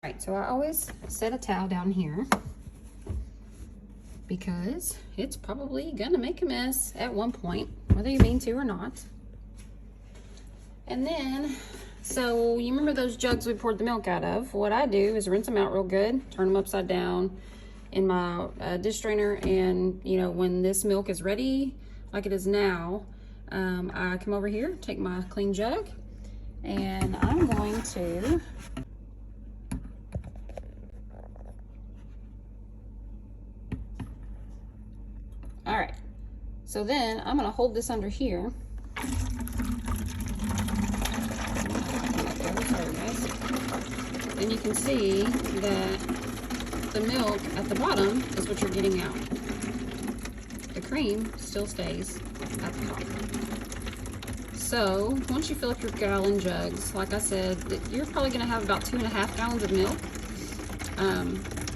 Right, so I always set a towel down here because it's probably gonna make a mess at one point, whether you mean to or not. And then, so you remember those jugs we poured the milk out of? What I do is rinse them out real good, turn them upside down in my dish strainer, and you know, when this milk is ready, like it is now, I come over here, take my clean jug, and I'm going to all right, so then I'm going to hold this under here. And you can see that the milk at the bottom is what you're getting out. The cream still stays at the top. So once you fill up your gallon jugs, like I said, you're probably going to have about 2.5 gallons of milk.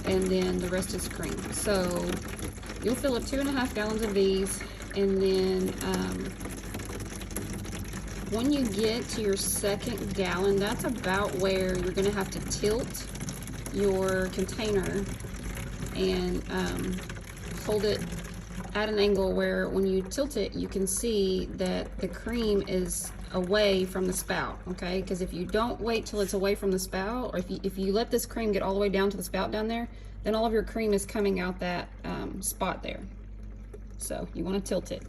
And then the rest is cream. So you'll fill up 2.5 gallons of these, and then when you get to your second gallon, that's about where you're going to have to tilt your container and hold it at an angle where when you tilt it, you can see that the cream is away from the spout, okay? Because if you don't wait till it's away from the spout, or if you let this cream get all the way down to the spout down there, then all of your cream is coming out that spot there. So you want to tilt it.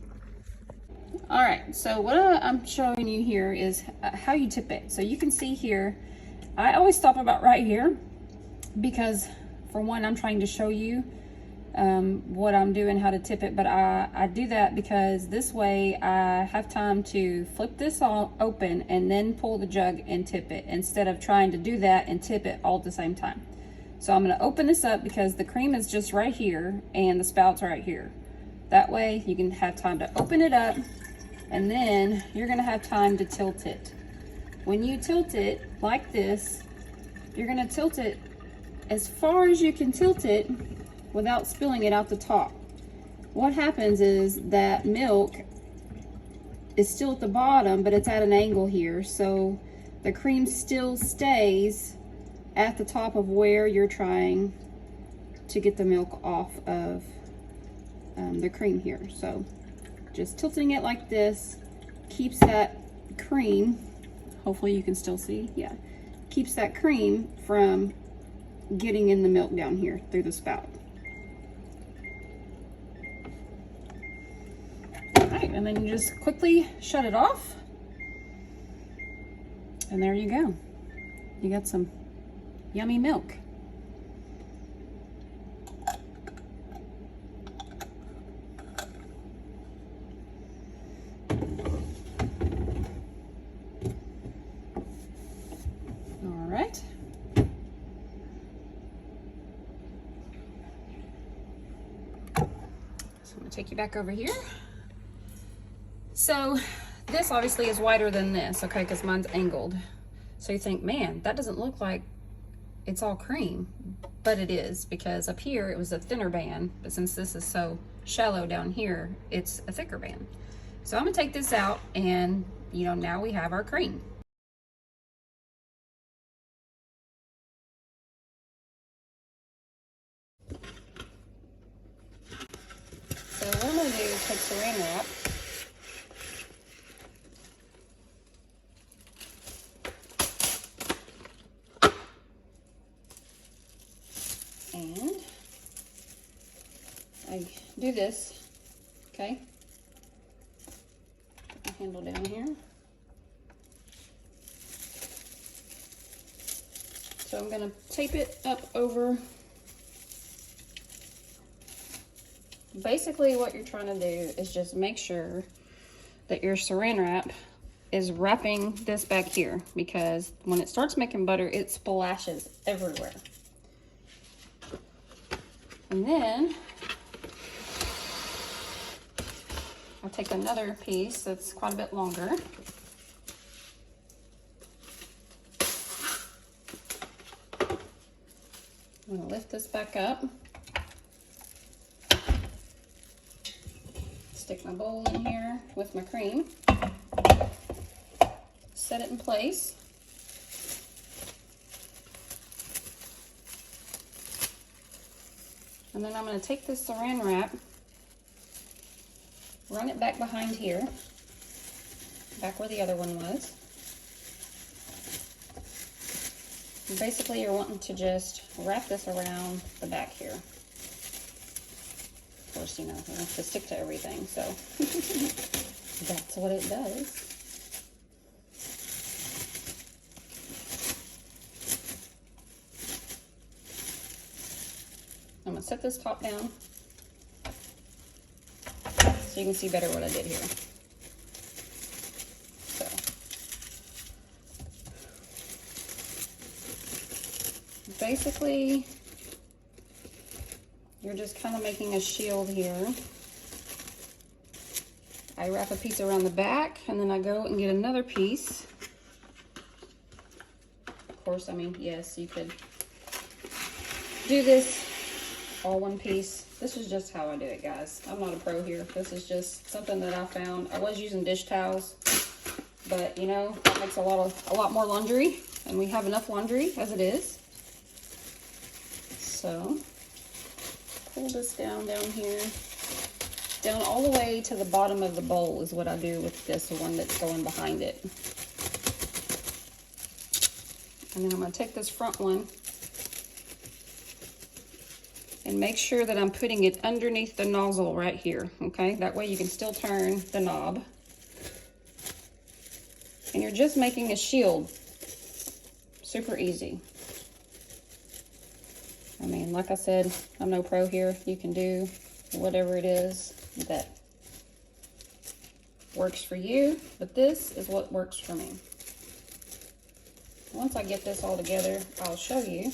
All right, so what I'm showing you here is how you tip it. So you can see here, I always stop about right here because for one, I'm trying to show you what I'm doing, how to tip it, but I do that because this way I have time to flip this all open and then pull the jug and tip it instead of trying to do that and tip it all at the same time. So I'm going to open this up because the cream is just right here and the spout's right here. That way you can have time to open it up, and then you're going to have time to tilt it. When you tilt it like this, you're going to tilt it as far as you can tilt it without spilling it out the top. What happens is that milk is still at the bottom, but it's at an angle here, so the cream still stays at the top of where you're trying to get the milk off of the cream here. So just tilting it like this keeps that cream, hopefully you can still see, yeah, keeps that cream from getting in the milk down here through the spout. All right, and then you just quickly shut it off, and there you go. You got some yummy milk. All right. So I'm gonna take you back over here. So this obviously is wider than this, okay, because mine's angled. So you think, man, that doesn't look like it's all cream, but it is, because up here it was a thinner band, but since this is so shallow down here, it's a thicker band. So I'm gonna take this out, and you know, now we have our cream. So what I'm gonna do is take saran wrap, and I do this, okay? Put the handle down here. So I'm gonna tape it up over. Basically what you're trying to do is just make sure that your saran wrap is wrapping this back here, because when it starts making butter, it splashes everywhere. And then I'll take another piece that's quite a bit longer. I'm going to lift this back up. Stick my bowl in here with my cream. Set it in place. And then I'm going to take this saran wrap, run it back behind here, back where the other one was. And basically you're wanting to just wrap this around the back here. Of course, you know, it has to stick to everything, so that's what it does. I'm going to set this top down so you can see better what I did here. So, basically, you're just kind of making a shield here. I wrap a piece around the back, and then I go and get another piece. Of course, I mean, yes, you could do this all one piece. This is just how I do it, guys. I'm not a pro here. This is just something that I found. I was using dish towels, but you know, that makes a lot more laundry, and we have enough laundry as it is. So pull this down here, down all the way to the bottom of the bowl is what I do with this one that's going behind it. And then I'm going to take this front one and make sure that I'm putting it underneath the nozzle right here, okay? That way you can still turn the knob. And you're just making a shield. Super easy. I mean, like I said, I'm no pro here. You can do whatever it is that works for you, but this is what works for me. Once I get this all together, I'll show you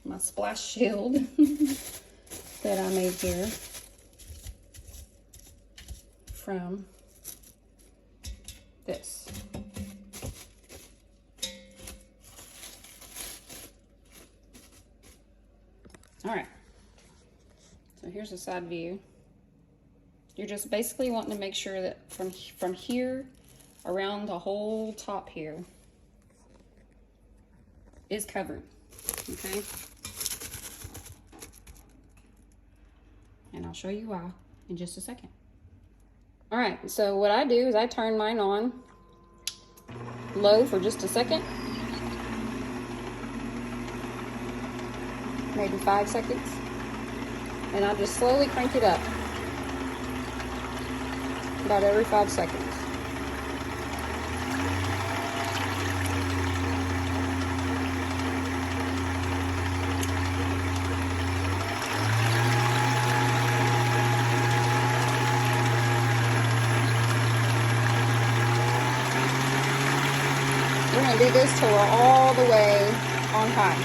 my splash shield that I made here from this. All right, so here's a side view. You're just basically wanting to make sure that from here around the whole top here is covered, okay? And I'll show you why in just a second. All right, so what I do is I turn mine on low for just a second. Maybe 5 seconds. And I'll just slowly crank it up. About every 5 seconds. We're going to do this till we're all the way on high.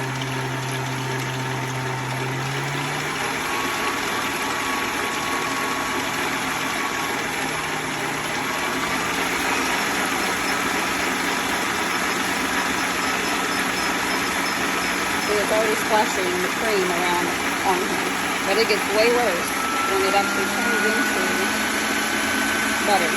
It's already splashing the cream around on him, but it gets way worse when it actually turns into butter.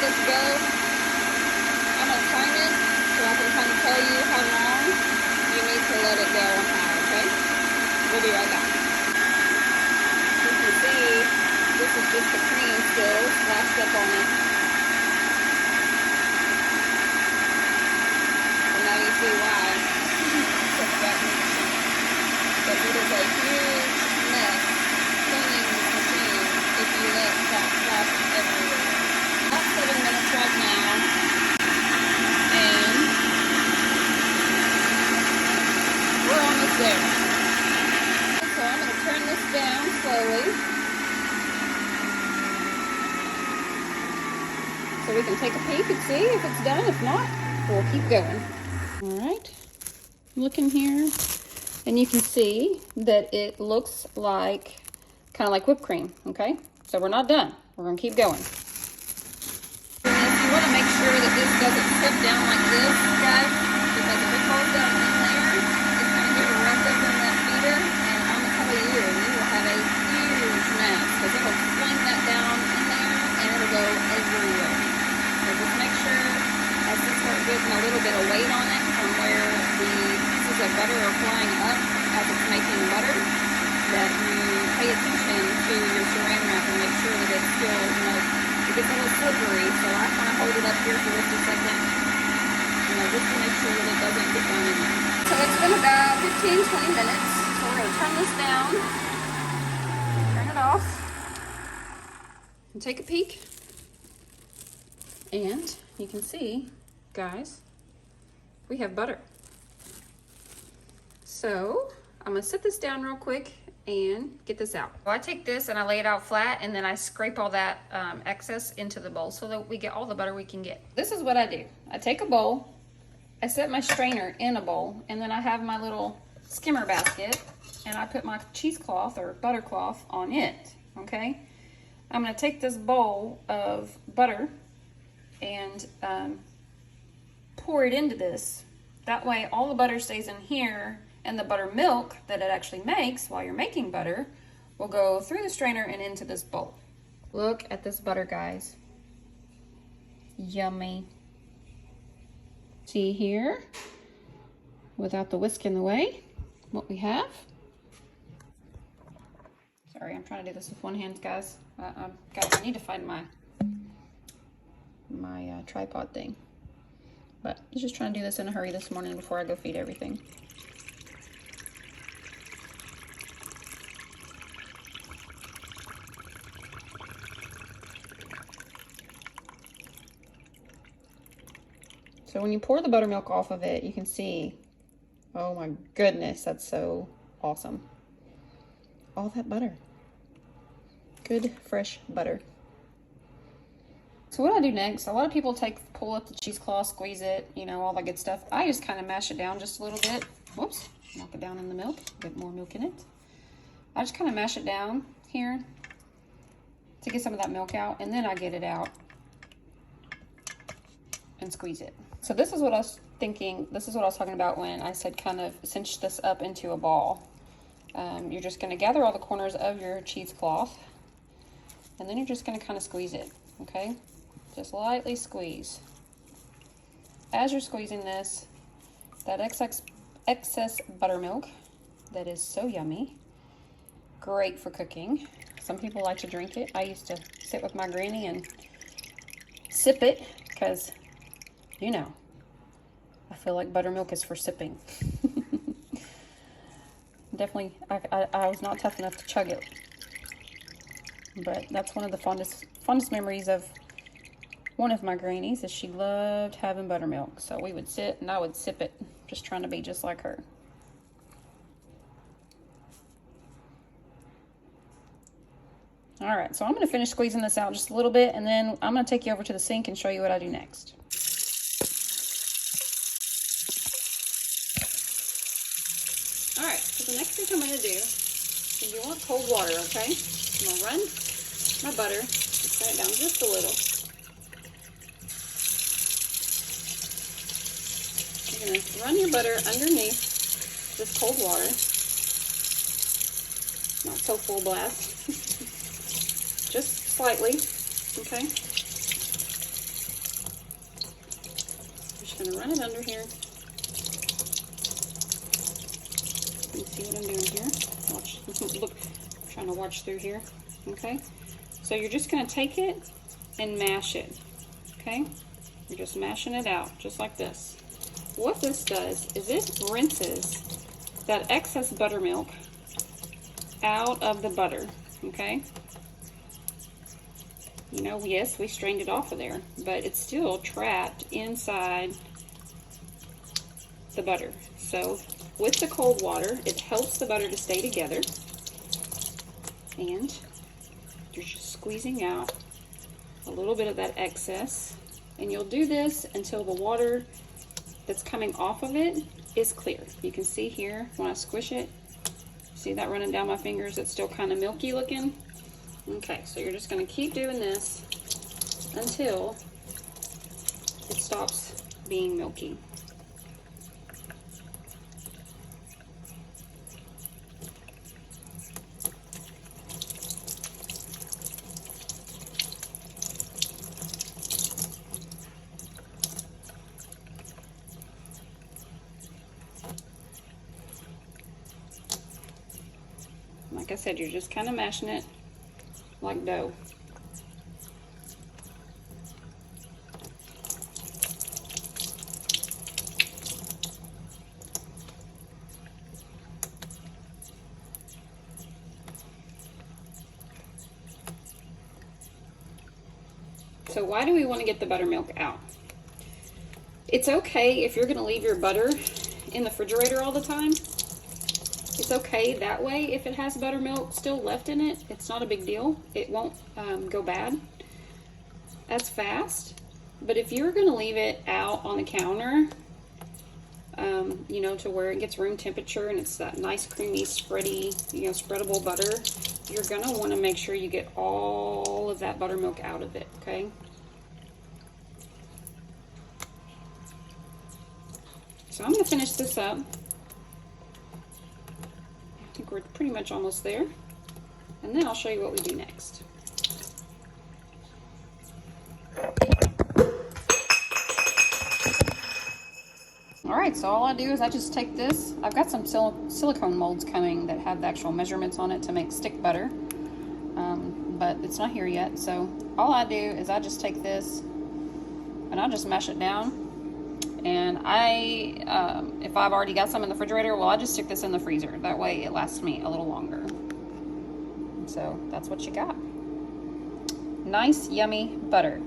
This go. I'm going to time it so I can kind of tell you how long you need to let it go on high, okay? We'll be right back. You can see this is just the cream still splashed up on it. And now you see why. But it is a huge mess cleaning the machine if you let that splash everywhere. About 7 minutes right now, and we're almost there. So I'm going to turn this down slowly so we can take a peek and see if it's done. If not, we'll keep going. All right, look in here, and you can see that it looks like kind of like whipped cream. Okay, so we're not done. We're going to keep going. You want to make sure that this doesn't slip down like this, guys, because if it falls down in there, it's here for just a second, just to make sure that it doesn't get down in there. So it's been about 15-20 minutes. So we're going to turn this down, turn it off, and take a peek. And you can see, guys, we have butter. So I'm going to set this down real quick and get this out. So I take this and I lay it out flat, and then I scrape all that excess into the bowl so that we get all the butter we can get. This is what I do. I take a bowl, I set my strainer in a bowl, and then I have my little skimmer basket, and I put my cheesecloth or butter cloth on it, okay? I'm gonna take this bowl of butter and pour it into this. That way all the butter stays in here, and the buttermilk that it actually makes while you're making butter will go through the strainer and into this bowl. Look at this butter, guys. Yummy. See here, without the whisk in the way, what we have. Sorry, I'm trying to do this with one hand, guys. Guys, I need to find my tripod thing. But I was just trying to do this in a hurry this morning before I go feed everything. So when you pour the buttermilk off of it, you can see, oh my goodness, that's so awesome. All that butter. Good, fresh butter. So what I do next, a lot of people pull up the cheesecloth, squeeze it, you know, all that good stuff. I just kind of mash it down just a little bit. Whoops, knock it down in the milk, get more milk in it. I just kind of mash it down here to get some of that milk out, and then I get it out and squeeze it. So this is what I was thinking, this is what I was talking about when I said kind of cinch this up into a ball. You're just going to gather all the corners of your cheesecloth, and then you're just going to kind of squeeze it, okay? Just lightly squeeze. As you're squeezing this, that excess buttermilk that is so yummy, great for cooking. Some people like to drink it. I used to sit with my granny and sip it because, you know, I feel like buttermilk is for sipping. Definitely, I was not tough enough to chug it. But that's one of the fondest memories of one of my grannies, is she loved having buttermilk. So we would sit and I would sip it, just trying to be just like her. All right, so I'm going to finish squeezing this out just a little bit, and then I'm going to take you over to the sink and show you what I do next. All right, so the next thing I'm going to do is you want cold water, okay? I'm going to run my butter, set it down just a little. You're going to run your butter underneath this cold water. Not so full blast. Just slightly, okay? Just gonna run it under here. You see what I'm doing here? Watch, look, I'm trying to watch through here, okay? So you're just gonna take it and mash it, okay? You're just mashing it out, just like this. What this does is it rinses that excess buttermilk out of the butter, okay? You know, yes, we strained it off of there, but it's still trapped inside the butter. So with the cold water, it helps the butter to stay together. And you're just squeezing out a little bit of that excess. And you'll do this until the water that's coming off of it is clear. You can see here when I squish it, see that running down my fingers? It's still kind of milky looking. Okay, so you're just going to keep doing this until it stops being milky. Like I said, you're just kind of mashing it like dough. So why do we want to get the buttermilk out? It's okay if you're going to leave your butter in the refrigerator all the time. It's okay that way if it has buttermilk still left in it. It's not a big deal. It won't go bad as fast. But if you're going to leave it out on the counter, you know, to where it gets room temperature and it's that nice creamy spready, you know, spreadable butter, you're going to want to make sure you get all of that buttermilk out of it, okay? So I'm going to finish this up. I think we're pretty much almost there. And then I'll show you what we do next. Alright, so all I do is I just take this. I've got some silicone molds coming that have the actual measurements on it to make stick butter. But it's not here yet. So all I do is I just take this and I'll just mash it down. And if I've already got some in the refrigerator, well, I just stick this in the freezer. That way it lasts me a little longer. So that's what you got. Nice, yummy butter.